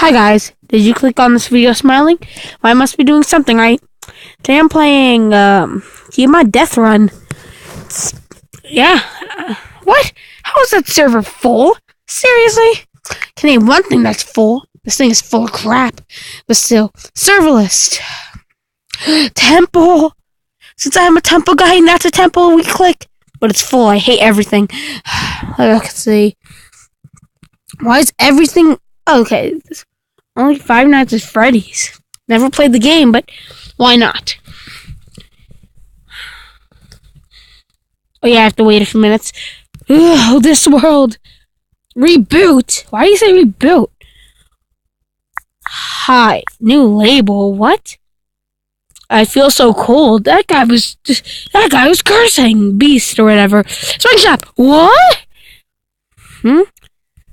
Hi guys, did you click on this video smiling? Well, I must be doing something right. Today I'm playing Gmod Deathrun. Yeah. What? How is that server full? Seriously? Can name one thing that's full. This thing is full of crap. But still, serverless. Temple! Since I'm a temple guy and that's a temple, we click. But it's full. I hate everything. Let's see. Why is everything... Okay, only Five Nights at Freddy's. Never played the game, but why not? Oh yeah, I have to wait a few minutes. Ugh, this world. Reboot? Why do you say reboot? Hi, new label, what? I feel so cold. That guy was cursing. Beast or whatever. Swing shop, what?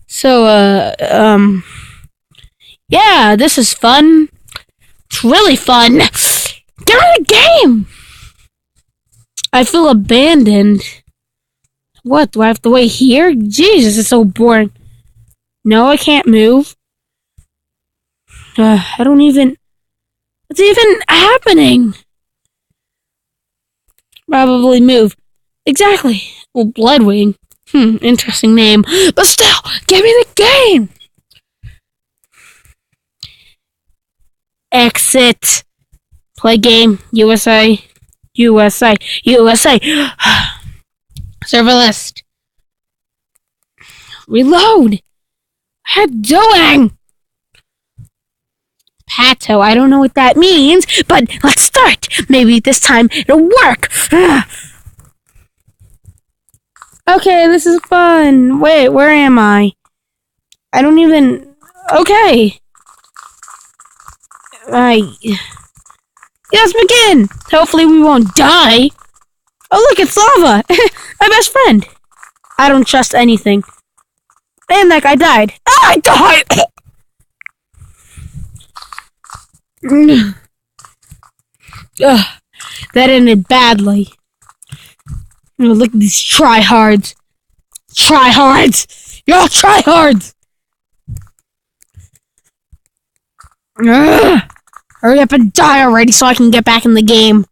So, yeah, this is fun. It's really fun. Get in the game! I feel abandoned. What, do I have to wait here? Jesus, it's so boring. No, I can't move. I don't even... What's even happening? Probably move. Exactly. Well, Bloodwing. Interesting name. But still, give me the game! Exit. Play game. USA. USA. USA. Server list. Reload. What are you doing? Pato. I don't know what that means, but let's start. Maybe this time it'll work. Okay, this is fun. Wait, where am I? I don't even... Okay. Yes, begin! Hopefully we won't die. Oh, look, it's lava! My best friend. I don't trust anything. And that guy died. Ah, I died! Ugh, that ended badly. Oh, look at these tryhards. Tryhards! You're all tryhards! Ugh. Hurry up and die already so I can get back in the game.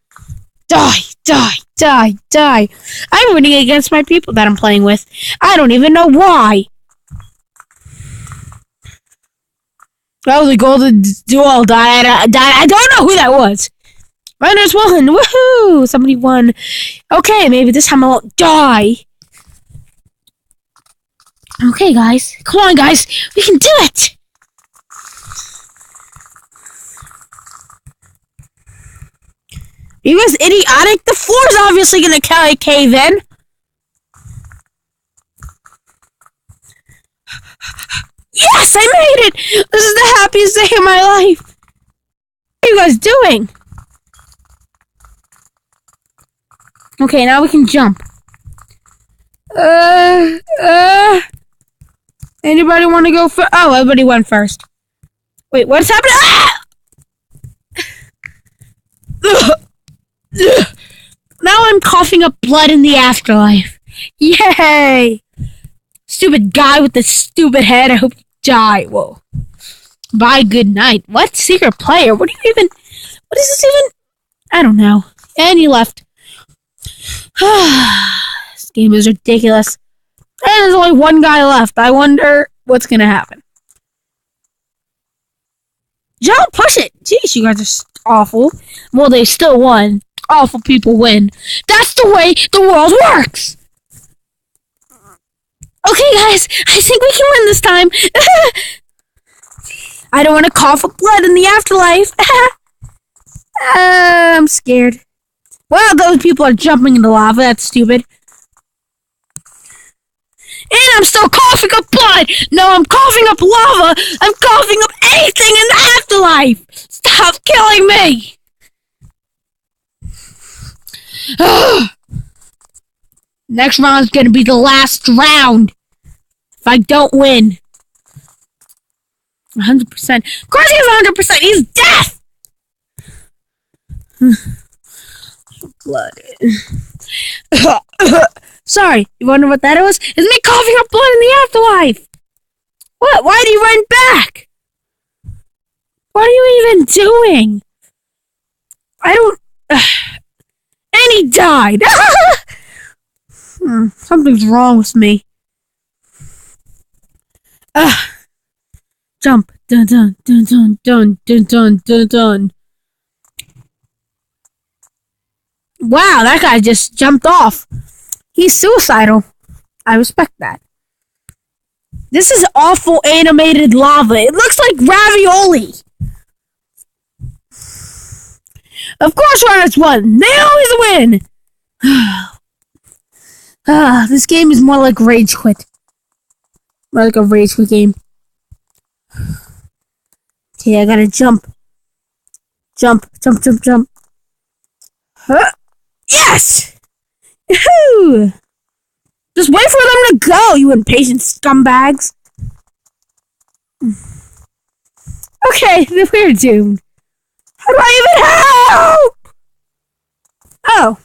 Die, die, die, die. I'm winning against my people that I'm playing with. I don't even know why. Oh, the golden duel died. I don't know who that was. Runners won. Woohoo! Somebody won. Okay, maybe this time I won't die. Okay, guys. Come on, guys. We can do it. Are you guys idiotic? The floor's obviously gonna cave in. Yes, I made it! This is the happiest day of my life. What are you guys doing? Okay, now we can jump. Anybody want to go first? Oh, everybody went first. Wait, what's happening? Ah! Now I'm coughing up blood in the afterlife. Yay! Stupid guy with the stupid head. I hope you die. Whoa. Bye, good night. What? Secret player? What is this even? I don't know. And he left. This game is ridiculous. And there's only one guy left. I wonder what's gonna happen. Don't push it! Jeez, you guys are awful. Well, they still won. Awful people win. That's the way the world works! Okay, guys, I think we can win this time. I don't want to cough up blood in the afterlife. I'm scared. Wow, those people are jumping into lava. That's stupid. And I'm still coughing up blood. No, I'm coughing up lava. I'm coughing up anything in the afterlife. Stop killing me. Next round is going to be the last round. If I don't win. 100%. Crazy is 100%. He's death. Blood. Sorry, you wonder what that was? It's me coughing up blood in the afterlife! What? Why did you run back? What are you even doing? I don't... and he died! Something's wrong with me. Jump. Dun dun dun dun dun dun dun dun dun. Wow, that guy just jumped off. He's suicidal. I respect that. This is awful animated lava. It looks like ravioli. Of course Runners won. They always win. This game is more like Rage Quit. More like a Rage Quit game. Okay, I gotta jump. Jump, jump, jump, jump. Yes! Yahoo! Just wait for them to go, you impatient scumbags. Okay, we're doomed. How do I even help? Oh.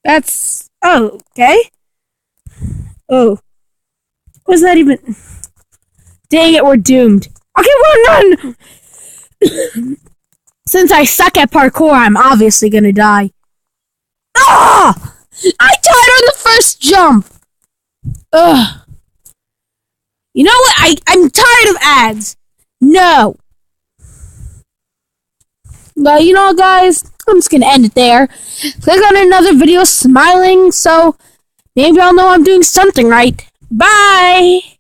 That's... oh, okay. Oh. What's that even... dang it, we're doomed. Okay, we're done! Since I suck at parkour, I'm obviously gonna die. Ah! I died on the first jump! Ugh. You know what? I'm tired of ads. No. Well, you know, guys, I'm just gonna end it there. Click on another video smiling, so maybe I'll know I'm doing something right. Bye!